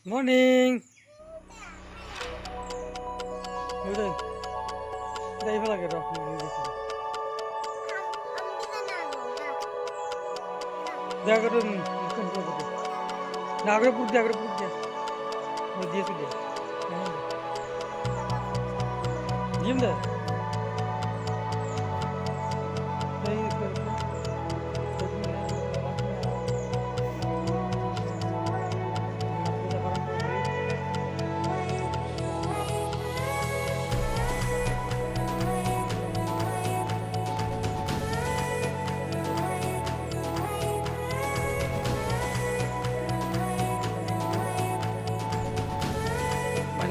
morning যাইব লাগে র জায়গাটা না করে পুর দিয়া করে পুর দিয়া দিয়েছি দিয়া জিম দে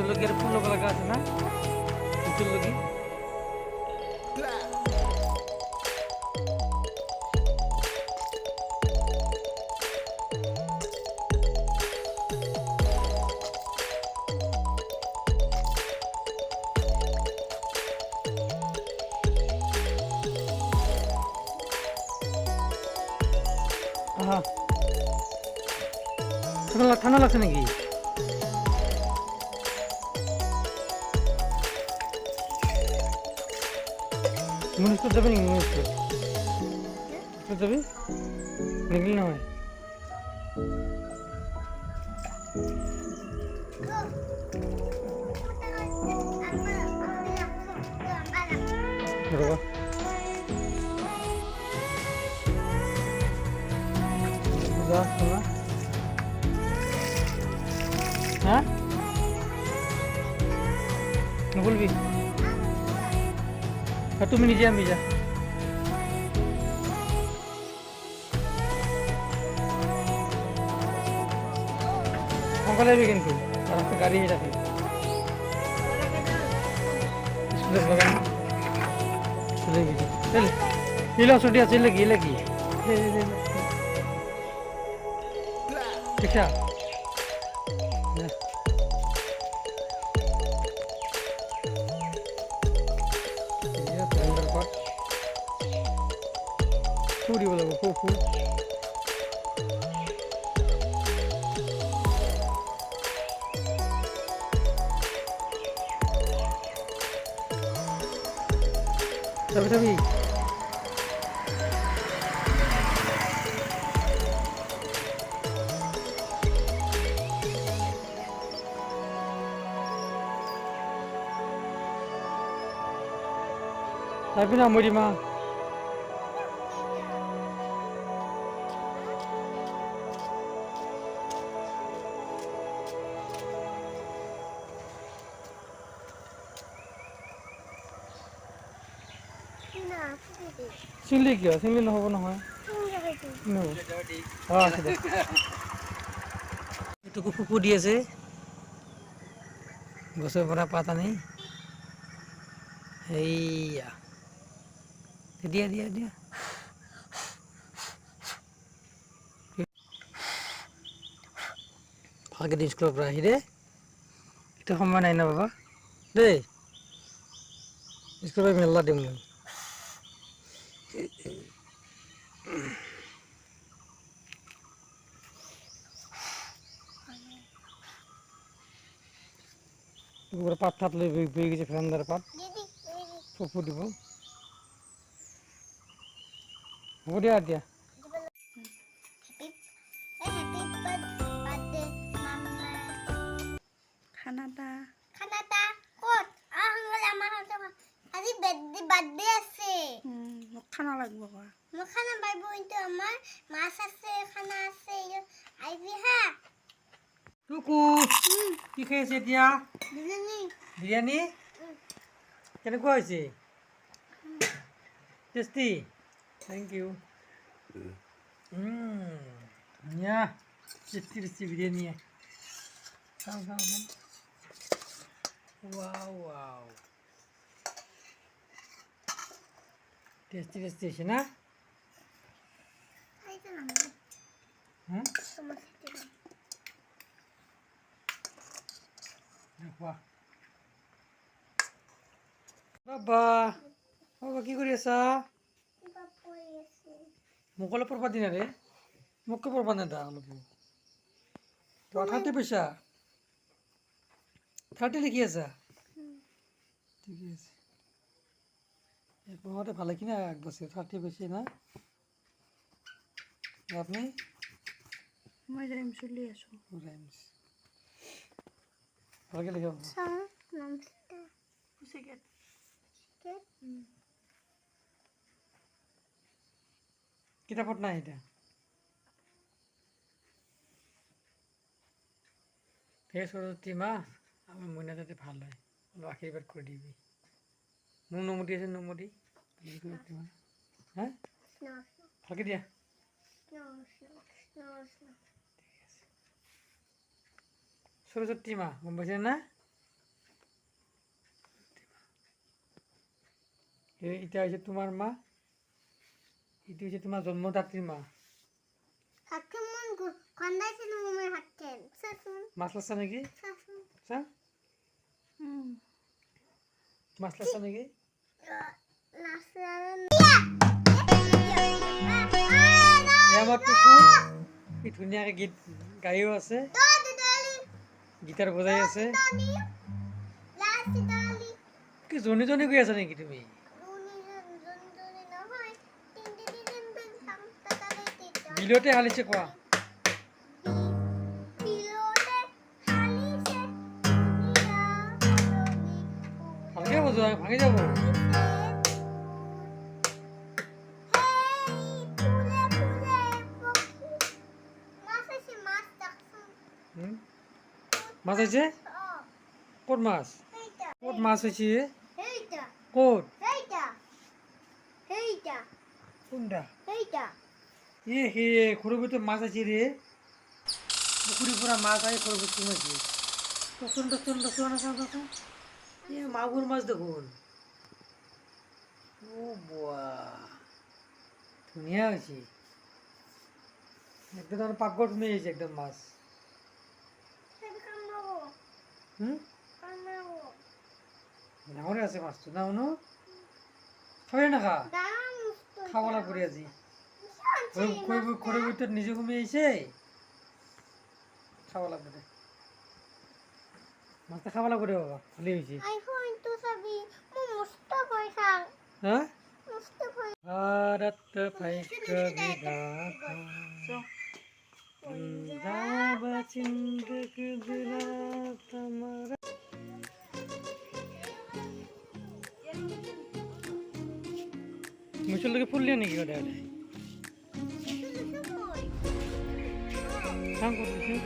লোকের ফুল লাগা আছে না ফুল লাগি ঠান্ডা লাগছে নাকি মুনিশ তো যাবে নাকি মুনিশ তো যাবে দেখলি না হয় হ্যাঁ বলবি তুমি নিজে আমি যা সকালে কিন্তু গাড়ি রাখি স্কুলের বাগান চলে গেছি চলে এলো ছুটি আছে এলে কি দেখা ফুরি বলবো ফুফু যাবি যাবি না মরিমা চিংলি কিয় চিংলি নহ'ব নহয় এইটোকো ফুফু দি আছে গছৰ পৰা পাত আনি এইয়া দিয়া দিয়া দিয়া ভালকৈ দিন স্কুলৰ পৰা আহি দে এতিয়া সময় নাই ন বাবা দেই স্কুলৰ পৰা মেলা দিম মই পাত ঠাত লৈ বহি গৈছে ফেন্দাৰ পাত ফুফু দিব হ'ব দিয়া এতিয়া খানাটা ক'ত আমাৰ আজি বাৰ্থডে আছে মোক খানা লাগিব কোৱা মোৰ খানা পাৰিব কিন্তু আমাৰ মাছ আছে খানা আছে আহিবি হা টুকু কি খাই আছে এতিয়া বিৰিয়ানী কেনেকুৱা হৈছে টেষ্টি থেংক ইউ ধুনীয়া টেষ্টি বিৰিয়ানী খাওঁ wow টেষ্টি হৈছে না হ্যাঁ বাবা বাবা কি কৰি আছা মোক অলপ পৰবা দি না ৰে মোককে পৰবা নেদা অলপ তো আঠাতে পইচা 30 লিখি আছা ঠিকে আছে পঢ়াতে ভালে কিনা আগবাঢ়িছে 30 বেছি না আপনি মই যাম চলি আছো রাইমস ভালকে লিখা নমস্কার পুচিকেট কিতাপত নাই এটা হে সরস্বতী মা আমার মনে যাতে ভালো হয় আশীর্বাদ করে দিবি মোক নমতি আছে নমতি সরস্বতী মা হ্যাঁ ভালকে দিয়া সরস্বতী মা গম পাইছে না এটা হচ্ছে তোমার মা এটা হচ্ছে তোমার জন্মদাত্রী মা হাতমন কন্দাইছিল আমার হাতকেন সাসুন মাছ লাগছে নাকি সাসুন চা মাছ লাগছে নাকি লাসরান আমার টুকু কি ধুনীয়াকে গীত গাইও আছে গিটাৰ বজাই আছে কি জনি জনি গৈ আছা নেকি তুমি বিলতে হালিছে কোৱা ভালকে বজোৱা ভাঙি যাব মাছ আছে ক'ত মাছ ক'ত মাছ হৈছে ক'ত কোনটা হে সৰুৰ ভিতৰত মাছ আছে ৰে পুখুৰীৰ পৰা মাছ আহি সৰুৰ ভিতৰত সোমাইছে মাগুৰ মাছ দেখোন ধুনীয়া হৈছে একদম পাকঘৰত সোমাই আহিছে একদম মাছ ডাঙৰে আছে মাছটো না শুনো খাবি নাখা খাব লাগব আজি ঘৰৰ ভিতৰত নিজে সোমাই আহিছে খাব লাগব দে মাছটা খাব লাগব দে বাবা ভালেই হৈছে হা भारत भैक विधाता पंजाब सिंध गुजरात हमारा मुझे लगे फुल लिया नहीं क्या डैड काम कर रही थी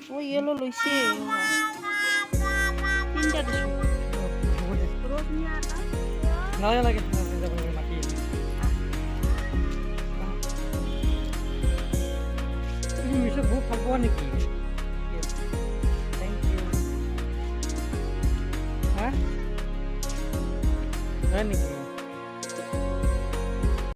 ও ইয়েলো লইছে তিনটা দিছো রোজ নিয়ে আটা ना लगे जब माटी তুমি মিশে বহুত ভাল পোৱা নেকি থ্যাংক ইউ হ্যাঁ হয় নেকি